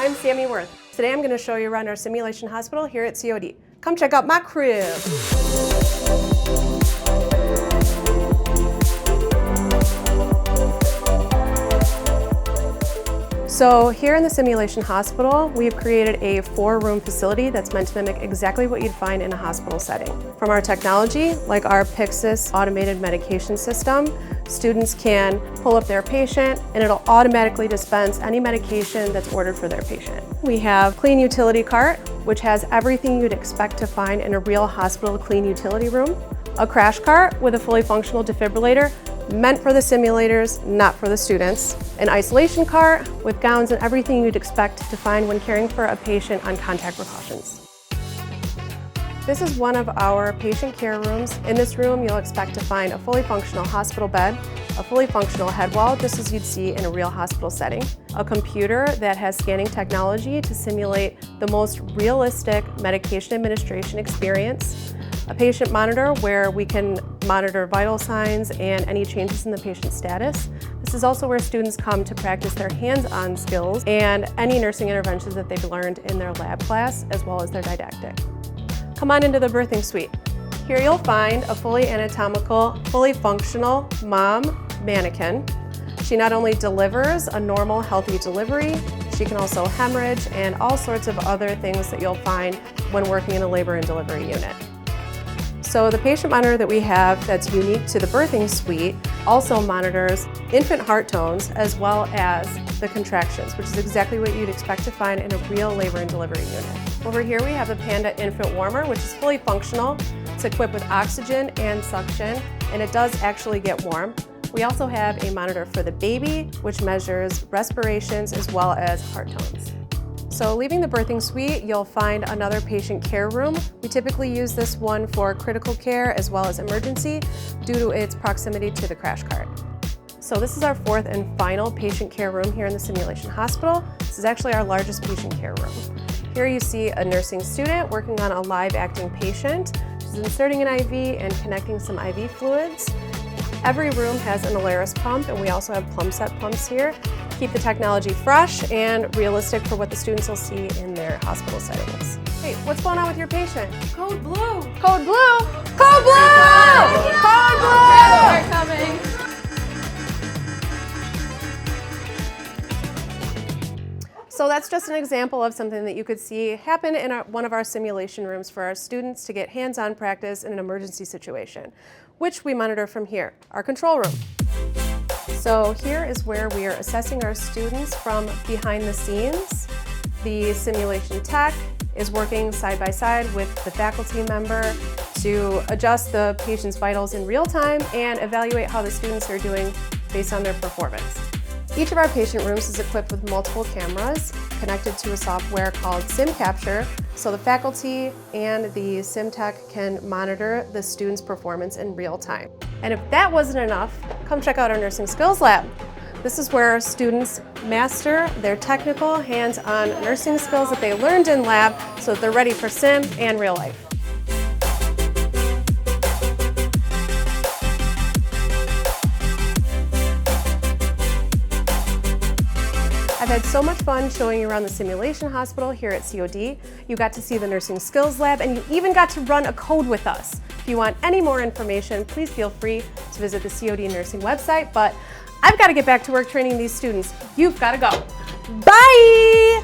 I'm Sammy Wirth. Today I'm going to show you around our simulation hospital here at COD. Come check out my crib. So here in the simulation hospital, we've created a 4-room facility that's meant to mimic exactly what you'd find in a hospital setting. From our technology, like our Pyxis automated medication system, students can pull up their patient and it'll automatically dispense any medication that's ordered for their patient. We have clean utility cart, which has everything you'd expect to find in a real hospital clean utility room. A crash cart with a fully functional defibrillator, meant for the simulators, not for the students. An isolation cart with gowns and everything you'd expect to find when caring for a patient on contact precautions. This is one of our patient care rooms. In this room, you'll expect to find a fully functional hospital bed, a fully functional head wall, just as you'd see in a real hospital setting, a computer that has scanning technology to simulate the most realistic medication administration experience, a patient monitor where we can monitor vital signs and any changes in the patient's status. This is also where students come to practice their hands-on skills and any nursing interventions that they've learned in their lab class, as well as their didactic. Come on into the birthing suite. Here you'll find a fully anatomical, fully functional mom mannequin. She not only delivers a normal, healthy delivery, she can also hemorrhage and all sorts of other things that you'll find when working in a labor and delivery unit. So the patient monitor that we have that's unique to the birthing suite also monitors infant heart tones as well as the contractions, which is exactly what you'd expect to find in a real labor and delivery unit. Over here we have the Panda infant warmer, which is fully functional. It's equipped with oxygen and suction, and it does actually get warm. We also have a monitor for the baby, which measures respirations as well as heart tones. So leaving the birthing suite, you'll find another patient care room. We typically use this one for critical care as well as emergency due to its proximity to the crash cart. So this is our 4th and final patient care room here in the simulation hospital. This is actually our largest patient care room. Here you see a nursing student working on a live acting patient. She's inserting an IV and connecting some IV fluids. Every room has an Alaris pump, and we also have plumb set pumps here. Keep the technology fresh and realistic for what the students will see in their hospital settings. Hey, what's going on with your patient? Code blue. Code blue! Code blue! Code blue! They're coming. So that's just an example of something that you could see happen in one of our simulation rooms for our students to get hands-on practice in an emergency situation, which we monitor from here, our control room. So here is where we are assessing our students from behind the scenes. The simulation tech is working side by side with the faculty member to adjust the patient's vitals in real time and evaluate how the students are doing based on their performance. Each of our patient rooms is equipped with multiple cameras connected to a software called Sim Capture, so the faculty and the sim tech can monitor the student's performance in real time. And if that wasn't enough, come check out our nursing skills lab. This is where our students master their technical hands-on nursing skills that they learned in lab so that they're ready for sim and real life. I've had so much fun showing you around the simulation hospital here at COD. You got to see the nursing skills lab, and you even got to run a code with us. If you want any more information, please feel free to visit the COD nursing website, but I've got to get back to work training these students. You've got to go. Bye!